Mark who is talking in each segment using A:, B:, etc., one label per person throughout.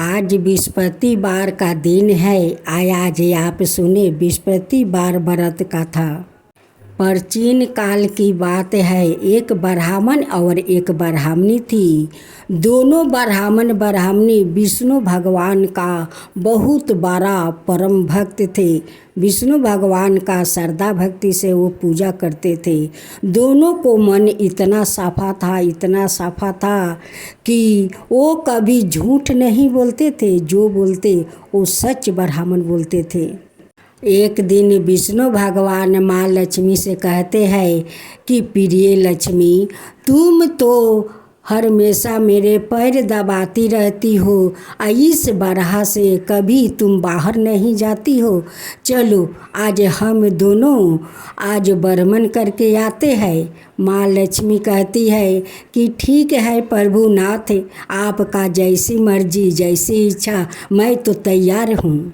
A: आज बृहस्पतिवार का दिन है। आज आप सुने बृहस्पतिवार व्रत कथा। प्राचीन काल की बात है। एक ब्राह्मण और एक ब्राह्मणी थी। दोनों ब्राह्मण ब्राह्मणी विष्णु भगवान का बहुत बड़ा परम भक्त थे। विष्णु भगवान का श्रद्धा भक्ति से वो पूजा करते थे। दोनों को मन इतना साफा था कि वो कभी झूठ नहीं बोलते थे। जो बोलते वो सच ब्राह्मण बोलते थे। एक दिन विष्णु भगवान माँ लक्ष्मी से कहते हैं कि प्रिय लक्ष्मी, तुम तो हमेशा मेरे पैर दबाती रहती हो। इस बरहा से कभी तुम बाहर नहीं जाती हो। चलो आज हम दोनों आज बरमन करके आते हैं। माँ लक्ष्मी कहती है कि ठीक है प्रभु नाथ, आपका जैसी मर्जी जैसी इच्छा, मैं तो तैयार हूँ।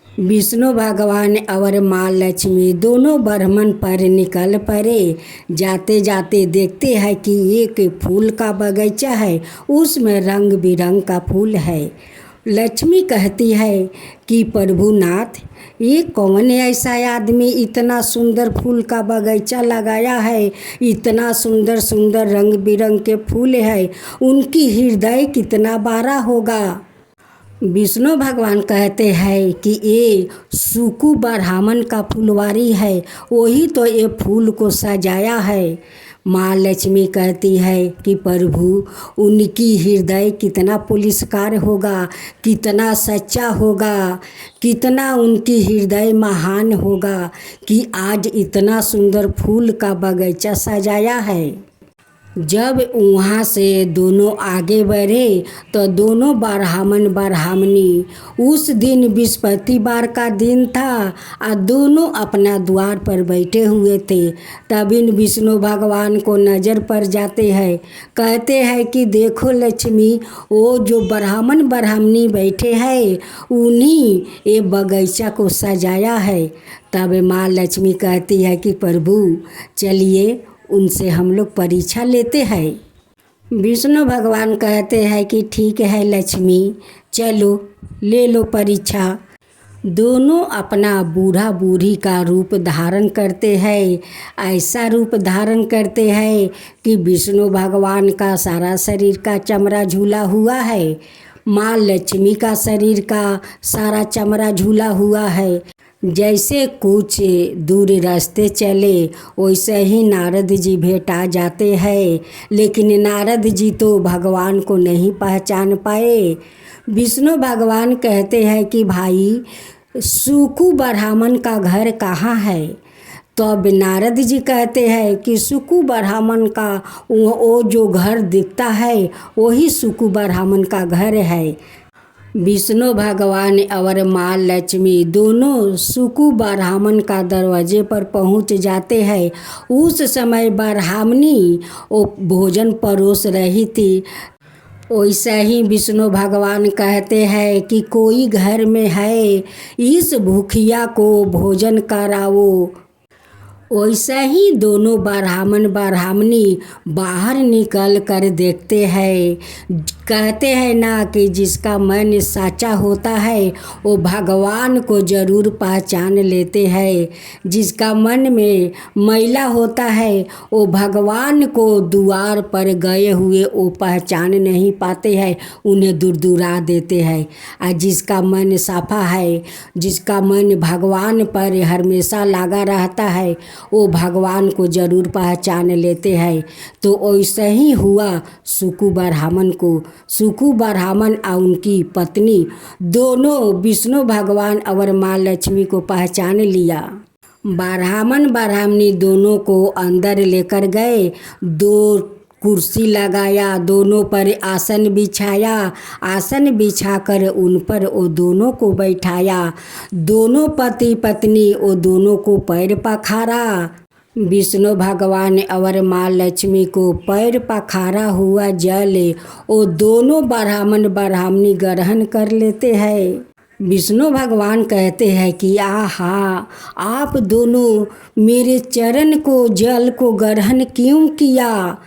A: विष्णु भगवान और माँ लक्ष्मी दोनों ब्रह्मन पर निकल पड़े। जाते जाते देखते हैं कि एक फूल का बगीचा है, उसमें रंग बिरंग का फूल है। लक्ष्मी कहती है कि प्रभुनाथ, ये कौन ऐसा आदमी इतना सुंदर फूल का बगीचा लगाया है। इतना सुंदर सुंदर रंग बिरंग के फूल है, उनकी हृदय कितना बड़ा होगा। विष्णु भगवान कहते हैं कि ये सुकु ब्राह्मण का फुलवारी है, वही तो ये फूल को सजाया है। माँ लक्ष्मी कहती है कि प्रभु, उनकी हृदय कितना पुलिसकार होगा, कितना सच्चा होगा, कितना उनकी हृदय महान होगा कि आज इतना सुंदर फूल का बगीचा सजाया है। जब वहाँ से दोनों आगे बढ़े तो दोनों ब्राह्मण ब्राह्मणी, उस दिन बृहस्पतिवार का दिन था और दोनों अपना द्वार पर बैठे हुए थे। तब इन विष्णु भगवान को नज़र पड़ जाते हैं। कहते हैं कि देखो लक्ष्मी, वो जो ब्राह्मण ब्राह्मणी बैठे हैं उन्हीं ये बगीचा को सजाया है। तब माँ लक्ष्मी कहती है कि प्रभु चलिए उनसे हम लोग परीक्षा लेते हैं। विष्णु भगवान कहते हैं कि ठीक है लक्ष्मी, चलो ले लो परीक्षा। दोनों अपना बूढ़ा बूढ़ी का रूप धारण करते हैं। ऐसा रूप धारण करते हैं कि विष्णु भगवान का सारा शरीर का चमड़ा झूला हुआ है, माँ लक्ष्मी का शरीर का सारा चमड़ा झूला हुआ है। जैसे कुछ दूर रास्ते चले वैसे ही नारद जी भेंटा जाते हैं, लेकिन नारद जी तो भगवान को नहीं पहचान पाए। विष्णु भगवान कहते हैं कि भाई, सुकु ब्राह्मण का घर कहाँ है। तो अब नारद जी कहते हैं कि सुकु ब्राह्मण का वो जो घर दिखता है वही सुकु ब्राह्मण का घर है। विष्णु भगवान और माँ लक्ष्मी दोनों सुकु ब्राह्मण का दरवाजे पर पहुँच जाते हैं। उस समय ब्राह्मणी वो भोजन परोस रही थी। वैसे ही विष्णु भगवान कहते हैं कि कोई घर में है, इस भूखिया को भोजन कराओ। वैसे ही दोनों ब्राह्मण ब्राह्मणी बाहर निकल कर देखते हैं। कहते हैं ना कि जिसका मन साचा होता है वो भगवान को ज़रूर पहचान लेते हैं। जिसका मन में मैला होता है वो भगवान को द्वार पर गए हुए वो पहचान नहीं पाते हैं, उन्हें दूर दूरा देते हैं। और जिसका मन साफा है, जिसका मन भगवान पर हमेशा लगा रहता है, वो भगवान को ज़रूर पहचान लेते हैं। तो वैसे ही हुआ सुकु ब्राह्मण को। सुकु ब्राह्मण और उनकी पत्नी दोनों विष्णु भगवान और माँ लक्ष्मी को पहचान लिया। ब्राह्मण ब्राह्मणी दोनों को अंदर लेकर गए। दो कुर्सी लगाया, दोनों पर आसन बिछाया। आसन बिछाकर उन पर वो दोनों को बैठाया। दोनों पति पत्नी वो दोनों को पैर पखारा। विष्णु भगवान और माँ लक्ष्मी को पैर पखारा हुआ जल वो दोनों ब्राह्मण ब्राह्मणी ग्रहण कर लेते हैं। विष्णु भगवान कहते हैं कि आहा, आप दोनों मेरे चरण को जल को ग्रहण क्यों किया।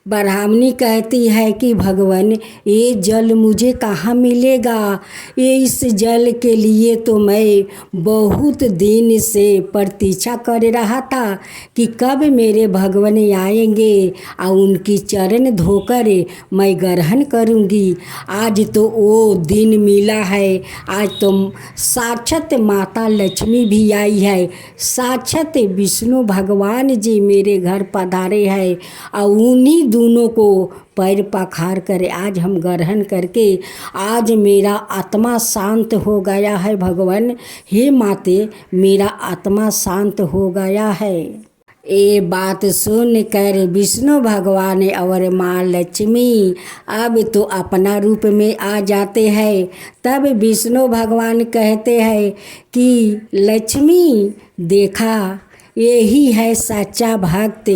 A: ब्राह्मणी कहती है कि भगवान ये जल मुझे कहाँ मिलेगा, ये इस जल के लिए तो मैं बहुत दिन से प्रतीक्षा कर रहा था कि कब मेरे भगवान आएंगे और उनकी चरण धोकर मैं ग्रहण करूंगी। आज तो वो दिन मिला है। आज तो साक्षात माता लक्ष्मी भी आई है, साक्षात विष्णु भगवान जी मेरे घर पधारे हैं और उन्हीं दोनों को पैर पखार कर आज हम ग्रहण करके आज मेरा आत्मा शांत हो गया है। भगवान हे माते मेरा आत्मा शांत हो गया है। ये बात सुन कर विष्णु भगवान और माँ लक्ष्मी अब तो अपना रूप में आ जाते हैं। तब विष्णु भगवान कहते हैं कि लक्ष्मी देखा, यही है सच्चा भक्त।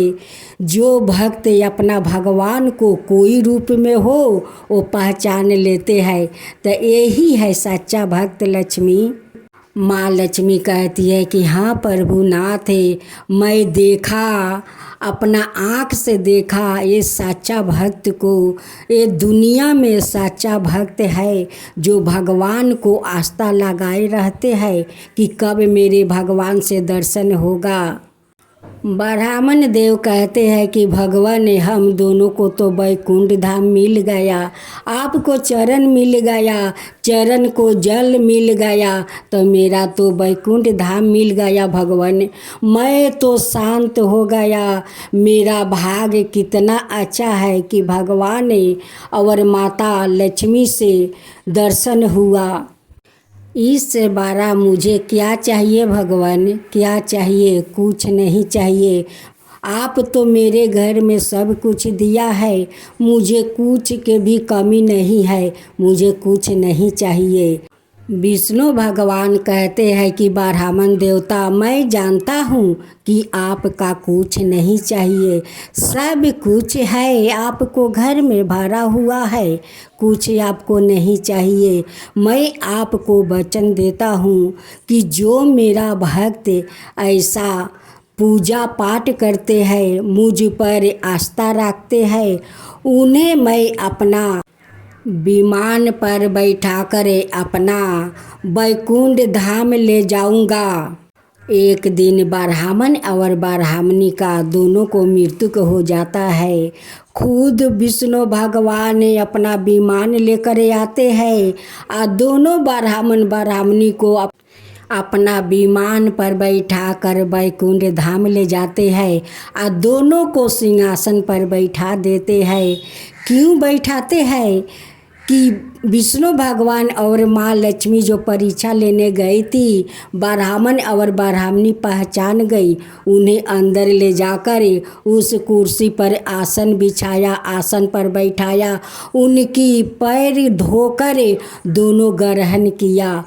A: जो भक्त अपना भगवान को कोई रूप में हो वो पहचान लेते हैं, तो यही है सच्चा भक्त लक्ष्मी। माँ लक्ष्मी कहती है कि हाँ प्रभुनाथ, मैं देखा, अपना आँख से देखा ये सच्चा भक्त को। ये दुनिया में सच्चा भक्त है जो भगवान को आस्था लगाए रहते हैं कि कब मेरे भगवान से दर्शन होगा। ब्राह्मण देव कहते हैं कि भगवान हम दोनों को तो वैकुंठ धाम मिल गया, आपको चरण मिल गया, चरण को जल मिल गया, तो मेरा तो वैकुंठ धाम मिल गया। भगवान मैं तो शांत हो गया। मेरा भाग्य कितना अच्छा है कि भगवान और माता लक्ष्मी से दर्शन हुआ। इससे बड़ा मुझे क्या चाहिए भगवान, क्या चाहिए? कुछ नहीं चाहिए। आप तो मेरे घर में सब कुछ दिया है, मुझे कुछ के भी कमी नहीं है, मुझे कुछ नहीं चाहिए। विष्णु भगवान कहते हैं कि ब्राह्मण देवता मैं जानता हूँ कि आपका कुछ नहीं चाहिए, सब कुछ है आपको घर में भरा हुआ है, कुछ आपको नहीं चाहिए। मैं आपको वचन देता हूँ कि जो मेरा भक्त ऐसा पूजा पाठ करते हैं, मुझ पर आस्था रखते हैं, उन्हें मैं अपना विमान पर बैठाकर अपना वैकुंठ धाम ले जाऊंगा। एक दिन ब्राह्मण और ब्राह्मणी का दोनों को मृत्यु हो जाता है। खुद विष्णु भगवान अपना विमान लेकर आते हैं और दोनों ब्राह्मण ब्राह्मणी को अपना विमान पर बैठाकर वैकुंठ धाम ले जाते हैं और दोनों को सिंहासन पर बैठा देते हैं। क्यों बैठाते हैं कि विष्णु भगवान और माँ लक्ष्मी जो परीक्षा लेने गई थी, ब्राह्मण और ब्राह्मणी पहचान गई, उन्हें अंदर ले जाकर उस कुर्सी पर आसन बिछाया, आसन पर बैठाया, उनकी पैर धोकर दोनों ग्रहण किया।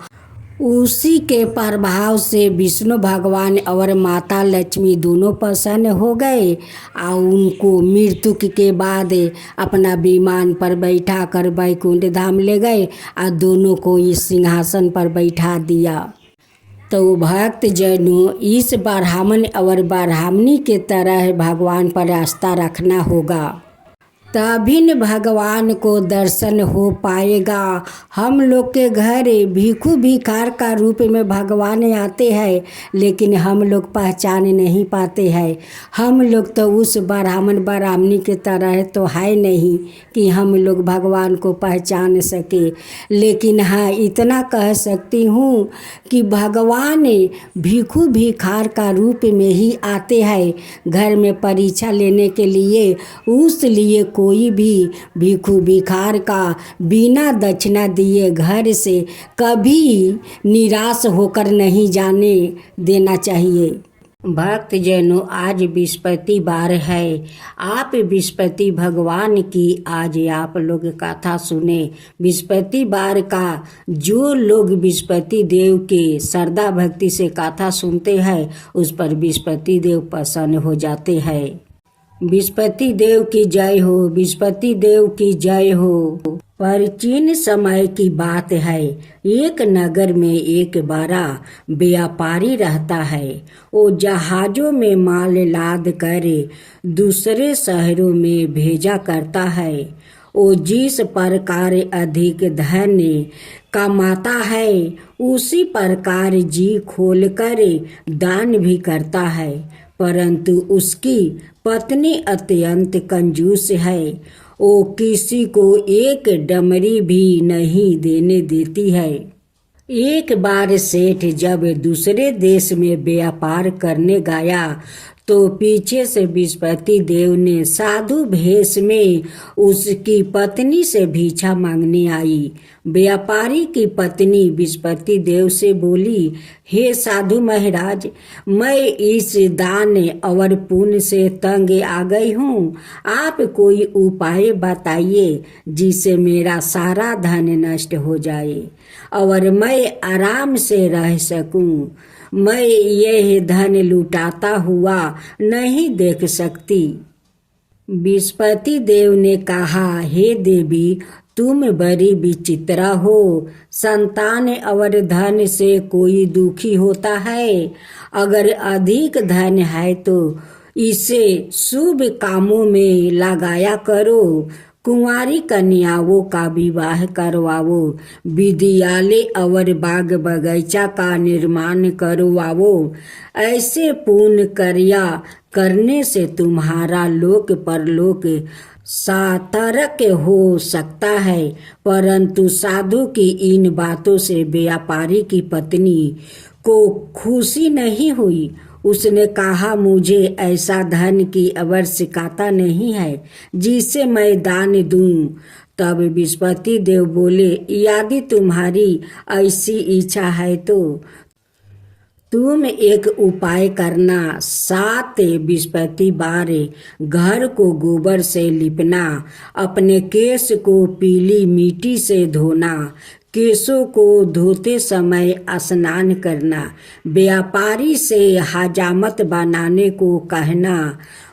A: उसी के प्रभाव से विष्णु भगवान और माता लक्ष्मी दोनों प्रसन्न हो गए और उनको मृत्यु के बाद अपना विमान पर बैठा कर वैकुंठ धाम ले गए और दोनों को इस सिंहासन पर बैठा दिया। तो भक्त जनों इस ब्राह्मण और ब्राह्मणी के तरह भगवान पर आस्था रखना होगा, तभी न भगवान को दर्शन हो पाएगा। हम लोग के घर भिखू भिखार का रूप में भगवान आते हैं, लेकिन हम लोग पहचान नहीं पाते हैं। हम लोग तो उस ब्राह्मण ब्राह्मणी के तरह तो है नहीं कि हम लोग भगवान को पहचान सके। लेकिन हाँ इतना कह सकती हूँ कि भगवान भिखू भिखार का रूप में ही आते हैं घर में परीक्षा लेने के लिए। उस लिए कोई भी भिखू भिखार का बिना दक्षिणा दिए घर से कभी निराश होकर नहीं जाने देना चाहिए। भक्त जनों आज बृहस्पतिवार है, आप बृहस्पति भगवान की आज आप लोग कथा सुने। बृहस्पतिवार का जो लोग बृहस्पति देव के श्रद्धा भक्ति से कथा सुनते हैं उस पर बृहस्पति देव प्रसन्न हो जाते हैं। बृहस्पति देव की जय हो, बृहस्पति देव की जय हो। प्राचीन समय की बात है। एक नगर में एक बड़ा व्यापारी रहता है। वो जहाजों में माल लाद कर दूसरे शहरों में भेजा करता है। वो जिस प्रकार अधिक धन कमाता है उसी प्रकार जी खोलकर दान भी करता है। परंतु उसकी पत्नी अत्यंत कंजूस है। वो किसी को एक डमरी भी नहीं देने देती है। एक बार सेठ जब दूसरे देश में व्यापार करने गया तो पीछे से विस्पति देव ने साधु भेष में उसकी पत्नी से भिक्षा मांगने आई। व्यापारी की पत्नी विस्पति देव से बोली, हे साधु महाराज, मैं इस दान और पुण्य से तंग आ गई हूँ। आप कोई उपाय बताइए जिससे मेरा सारा धन नष्ट हो जाए और मैं आराम से रह सकूं। मैं यह धन लुटाता हुआ नहीं देख सकती। विस्पति देव ने कहा, हे देवी, तुम बड़ी विचित्र हो। संतान और धन से कोई दुखी होता है। अगर अधिक धन है तो इसे शुभ कामों में लगाया करो। कुंवारी कन्याओं का विवाह करवाओ, विद्यालय और बाग बगीचा का निर्माण करवाओ। ऐसे पुण्य कार्य करने से तुम्हारा लोक परलोक सार्थक हो सकता है। परंतु साधु की इन बातों से व्यापारी की पत्नी को खुशी नहीं हुई। उसने कहा, मुझे ऐसा धन की आवश्यकता नहीं है जिसे मैं दान दूं। तब विस्पति देव बोले, यदि तुम्हारी ऐसी इच्छा है तो तुम एक उपाय करना। 7 बृहस्पतिवार घर को गोबर से लिपना, अपने केश को पीली मिट्टी से धोना, केशों को धोते समय स्नान करना, व्यापारी से हजामत बनाने को कहना,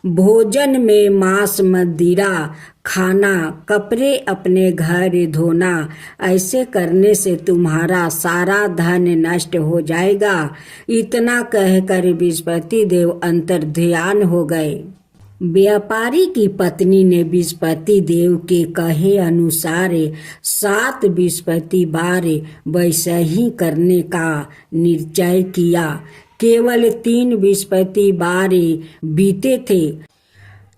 A: भोजन में मांस मदिरा खाना, कपड़े अपने घर धोना। ऐसे करने से तुम्हारा सारा धन नष्ट हो जाएगा। इतना कहकर बृहस्पति देव अंतर्ध्यान हो गए। व्यापारी की पत्नी ने बृहस्पति देव के कहे अनुसार 7 बृहस्पतिवार वैसा ही करने का निश्चय किया। केवल 3 बृहस्पतिवार बीते थे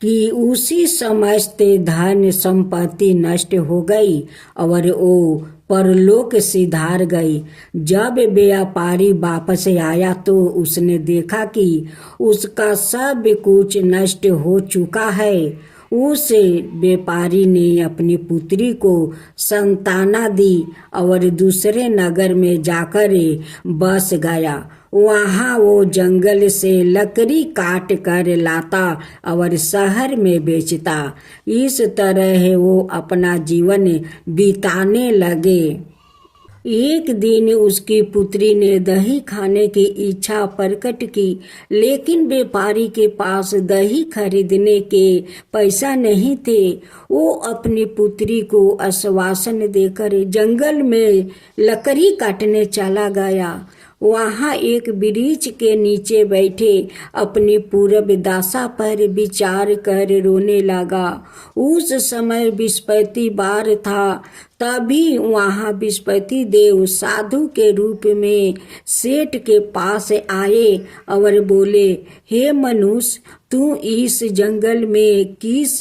A: कि उसी समस्त धन संपत्ति नष्ट हो गई और वो परलोक सिधार गई। जब व्यापारी वापस आया तो उसने देखा कि उसका सब कुछ नष्ट हो चुका है। उस व्यापारी ने अपनी पुत्री को संताना दी और दूसरे नगर में जाकर बस गया। वहाँ वो जंगल से लकड़ी काट कर लाता और शहर में बेचता। इस तरह वो अपना जीवन बिताने लगे। एक दिन उसकी पुत्री ने दही खाने की इच्छा प्रकट की, लेकिन व्यापारी के पास दही खरीदने के पैसा नहीं थे। वो अपनी पुत्री को आश्वासन देकर जंगल में लकड़ी काटने चला गया। वहाँ एक वृक्ष के नीचे बैठे अपनी पूर्व दशा पर विचार कर रोने लगा। उस समय बृहस्पतिवार था। तभी वहाँ बृहस्पति देव साधु के रूप में सेठ के पास आए और बोले, हे मनुष्य, तू इस जंगल में किस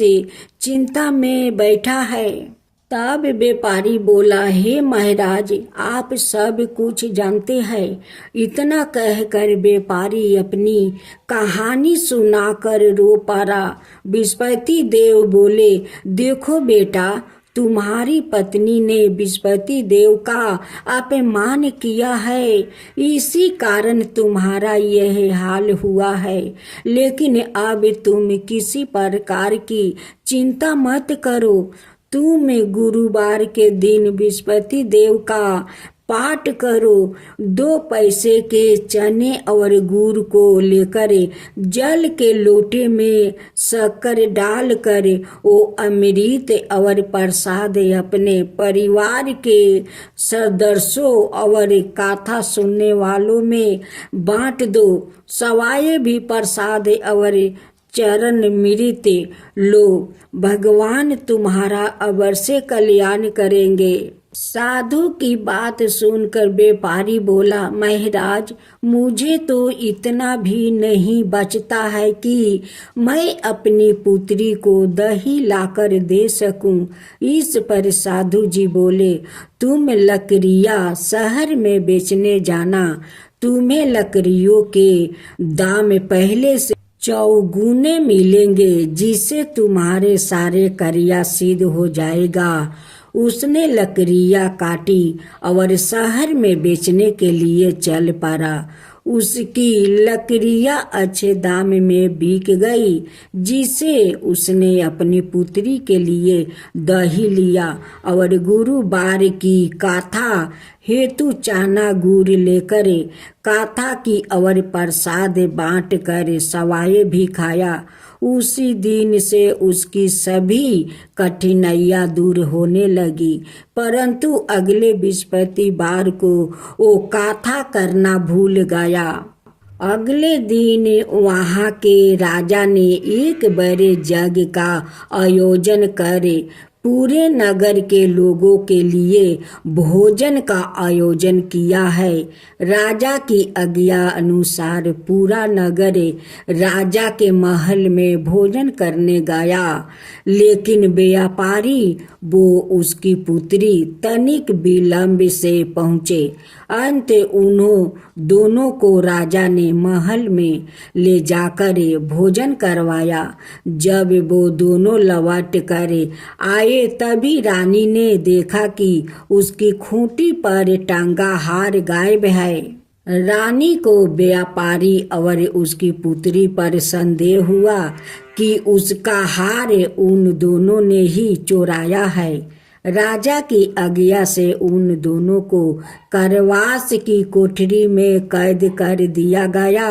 A: चिंता में बैठा है? तब व्यापारी बोला, हे महाराज, आप सब कुछ जानते हैं। इतना कहकर व्यापारी अपनी कहानी सुनाकर रो पड़ा। बृहस्पति देव बोले, देखो बेटा, तुम्हारी पत्नी ने बृहस्पति देव का अपमान किया है, इसी कारण तुम्हारा यह हाल हुआ है। लेकिन अब तुम किसी प्रकार की चिंता मत करो। तुम गुरुवार के दिन बृहस्पति देव का पाठ करो। 2 पैसे के चने और गुड़ को लेकर जल के लोटे में शक्कर डाल कर वो अमृत और प्रसाद अपने परिवार के सदस्यों और कथा सुनने वालों में बांट दो। सवाए भी प्रसाद और चरण मृत लो, भगवान तुम्हारा अवश्य कल्याण करेंगे। साधु की बात सुनकर व्यापारी बोला, महाराज मुझे तो इतना भी नहीं बचता है कि मैं अपनी पुत्री को दही लाकर दे सकूं। इस पर साधु जी बोले, तुम लकड़ियां शहर में बेचने जाना, तुम्हें लकड़ियों के दाम पहले से चौगुने मिलेंगे, जिससे तुम्हारे सारे कार्य सिद्ध हो जाएगा। उसने लकड़ियां काटी और शहर में बेचने के लिए चल पड़ा। उसकी लकड़ियां अच्छे दाम में बिक गई, जिसे उसने अपनी पुत्री के लिए दही लिया और गुरुवार की कथा हेतु चना गुड़ लेकर कथा की और प्रसाद बांट कर सवाए भी खाया। उसी दिन से उसकी सभी कठिनाइयां दूर होने लगी, परंतु अगले बृहस्पतिवार को वो कथा करना भूल गया। अगले दिन वहां के राजा ने एक बड़े यज्ञ का आयोजन कर पूरे नगर के लोगों के लिए भोजन का आयोजन किया है। राजा की आज्ञा अनुसार पूरा नगर राजा के महल में भोजन करने गया, लेकिन व्यापारी वो उसकी पुत्री तनिक विलंब से पहुँचे। अंत उन्हों दोनों को राजा ने महल में ले जाकर भोजन करवाया। जब वो दोनों लौट कर आए तभी रानी ने देखा कि उसकी खूंटी पर टंगा हार गायब है। रानी को व्यापारी और उसकी पुत्री पर संदेह हुआ कि उसका हार उन दोनों ने ही चुराया है। राजा की आज्ञा से उन दोनों को कारावास की कोठरी में कैद कर दिया गया।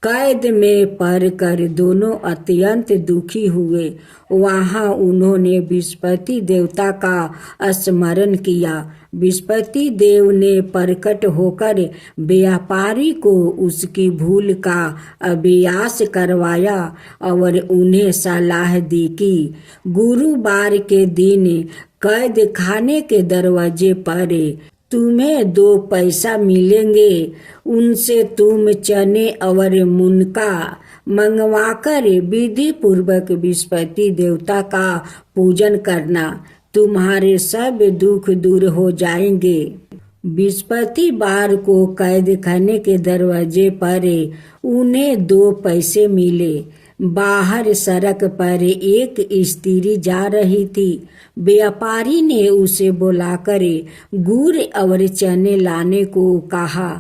A: कैद में पड़कर दोनों अत्यंत दुखी हुए। वहां उन्होंने बृहस्पति देवता का स्मरण किया। बृहस्पति देव ने प्रकट होकर व्यापारी को उसकी भूल का अभ्यास करवाया और उन्हें सलाह दी कि गुरुवार के दिन कैद खाने के दरवाजे पर तुम्हें 2 पैसा मिलेंगे, उनसे तुम चने और मुनका मंगवाकर विधि पूर्वक बृहस्पति देवता का पूजन करना, तुम्हारे सब दुख दूर हो जाएंगे। बृहस्पतिवार को कैद खाने के दरवाजे पर उन्हें 2 पैसे मिले। बाहर सड़क पर एक स्त्री जा रही थी। व्यापारी ने उसे बुलाकर गुड़ और चने लाने को कहा।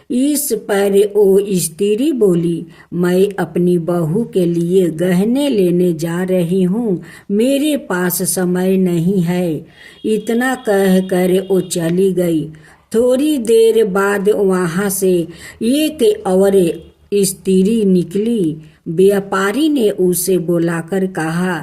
A: इस पर वो स्त्री बोली, मैं अपनी बहू के लिए गहने लेने जा रही हूँ, मेरे पास समय नहीं है। इतना कहकर वो चली गई। थोड़ी देर बाद वहाँ से एक और स्त्री निकली। व्यापारी ने उसे बुलाकर कहा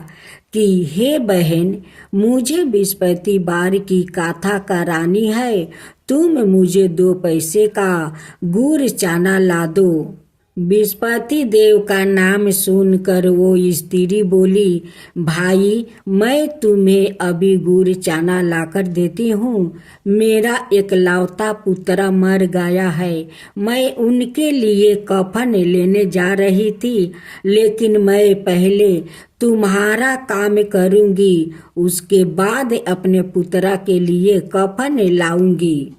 A: कि हे बहन, मुझे बृहस्पतिवार की कथा करानी है, तुम मुझे 2 पैसे का गुड़ चना ला दो। बृहस्पति देव का नाम सुनकर वो स्त्री बोली, भाई मैं तुम्हें अभी गुड़ चना लाकर देती हूँ। मेरा एकलौता पुत्र मर गया है, मैं उनके लिए कफन लेने जा रही थी, लेकिन मैं पहले तुम्हारा काम करूँगी, उसके बाद अपने पुत्र के लिए कफन लाऊंगी।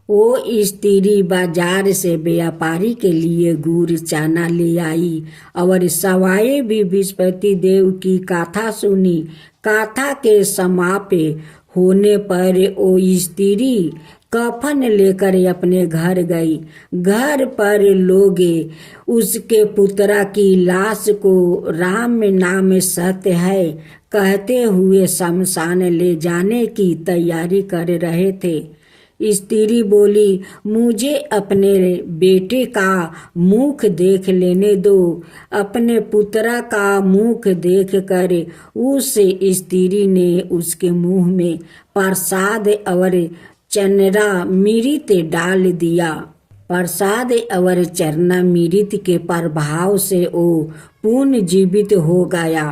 A: वो स्त्री बाजार से व्यापारी के लिए गुड़ चना ले आई और सवाए भी बृहस्पति देव की कथा सुनी। कथा के समाप्त होने पर वो स्त्री कफन लेकर अपने घर गई। घर पर लोग उसके पुत्र की लाश को राम नाम सत्य है कहते हुए शमशान ले जाने की तैयारी कर रहे थे। स्त्री बोली, मुझे अपने बेटे का मुख देख लेने दो। अपने पुत्रा का मुख देख कर उस स्त्री ने उसके मुंह में प्रसाद और चरणामृत डाल दिया। प्रसाद और चरणामृत के प्रभाव से वो पुनर्जीवित हो गया।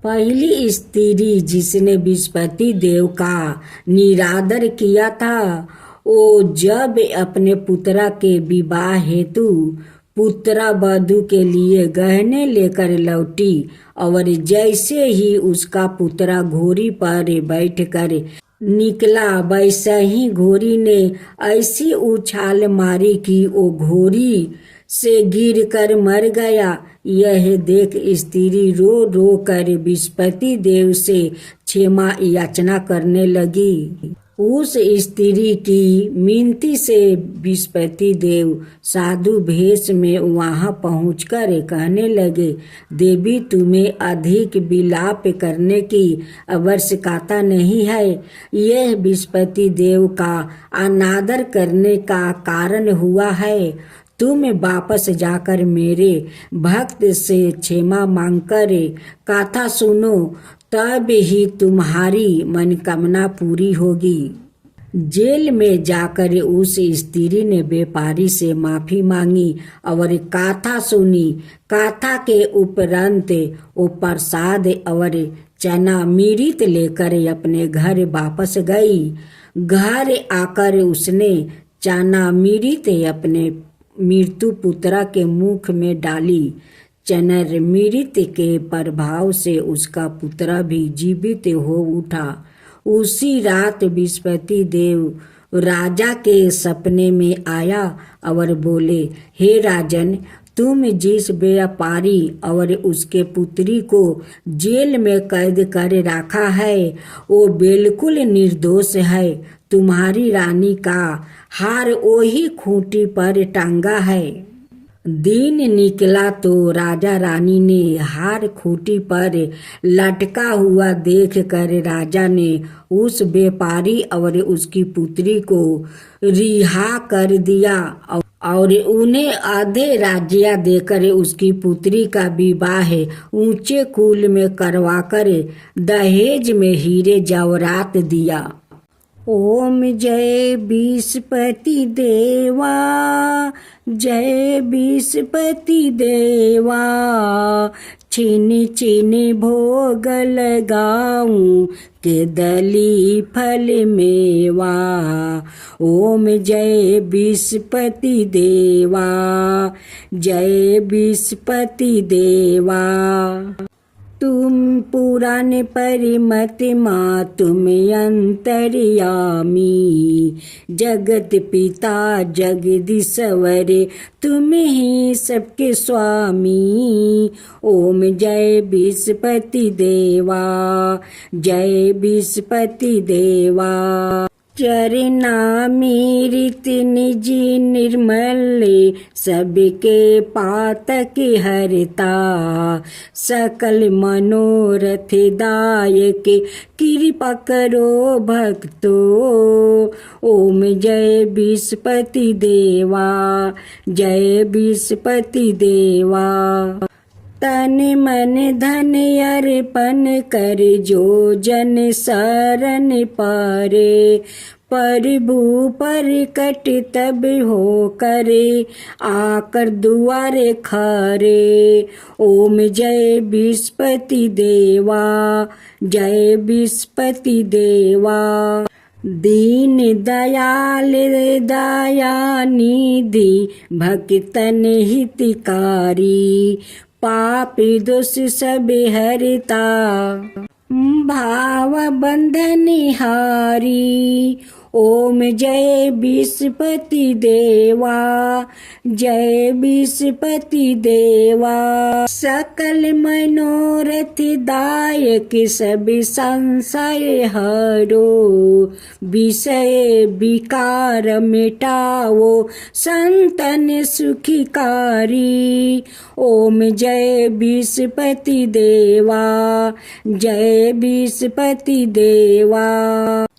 A: पहली स्त्री जिसने बृहस्पति देव का निरादर किया था, वो जब अपने पुत्रा के विवाह हेतु पुत्रा वधू के लिए गहने लेकर लौटी और जैसे ही उसका पुत्रा घोड़ी पर बैठकर निकला, वैसे ही घोड़ी ने ऐसी उछाल मारी कि वो घोड़ी से गिरकर मर गया। यह देख स्त्री रो रो कर बृहस्पति देव से क्षमा याचना करने लगी। उस स्त्री की मिनती से बृहस्पति देव साधु भेष में वहां पहुंचकर कहने लगे, देवी तुम्हें अधिक विलाप करने की आवश्यकता नहीं है। यह बृहस्पति देव का अनादर करने का कारण हुआ है। तुम वापस जाकर मेरे भक्त से क्षमा मांगकर कथा सुनो, तब ही तुम्हारी मनोकामना पूरी होगी। जेल में जाकर उस स्त्री ने व्यापारी से माफी मांगी और कथा सुनी। कथा के उपरांत वो प्रसाद और चरणामृत लेकर अपने घर वापस गई। घर आकर उसने चरणामृत अपने मृत्यु पुत्रा के मुख में डाली। चरणामृत के प्रभाव से उसका पुत्र भी जीवित हो उठा। उसी रात बृहस्पति देव राजा के सपने में आया और बोले, हे राजन, तुम जिस व्यापारी और उसके पुत्री को जेल में कैद कर रखा है वो बिल्कुल निर्दोष है। तुम्हारी रानी का हार वही खूंटी पर टांगा है। दिन निकला तो राजा रानी ने हार खूंटी पर लटका हुआ देख कर राजा ने उस व्यापारी और उसकी पुत्री को रिहा कर दिया और उन्हें आधे राज्य देकर उसकी पुत्री का विवाह ऊंचे कुल में करवाकर दहेज में हीरे जवाहरात दिया। ओम जय बृहस्पति देवा, जय बृहस्पति देवा, छिन छिन भोग लगाऊं के दली फल मेवा। ओम जय बृहस्पति देवा, जय बृहस्पति देवा। तुम पुराण परिमत माँ तुम अंतर्यामी, जगत पिता जगदीश्वर तुम ही सबके स्वामी। ओम जय बृहस्पति देवा, जय बृहस्पति देवा। चरणामृत निज निर्मल सबके पातक हरता, सकल मनोरथ दायक कृपा करो भक्तो। ओम जय बृहस्पति देवा, जय बृहस्पति देवा। तन मन धन अर्पण कर जो जन शरण पारे, प्रभु पर कट तब हो करे आकर दुआरे खारे। ओम जय बृहस्पति देवा, जय बृहस्पति देवा। दीन दयाल दया निधि भक्तन हितकारी, पापी दोष सब हरता भाव बंधन हारी। ओम जय बृहस्पति देवा, जय बृहस्पति देवा। सकल मनोरथ दायक सब संशय हरो, विषय विकार मिटाओ संतन सुखकारी। ओम जय बृहस्पति देवा, जय बृहस्पति देवा।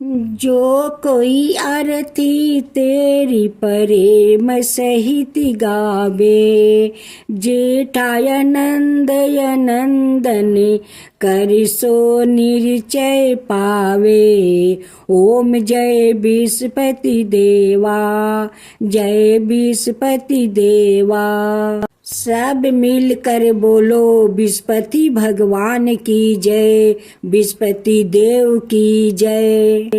A: जो कोई आरती तेरी प्रेम सहित गावे, जेठायानंद नंदन कर सो निश्चय पावे। ओम जय विष्णुपति देवा, जय विष्णुपति देवा। सब मिलकर बोलो विष्णुपति भगवान की जय, विष्णुपति देव की जय।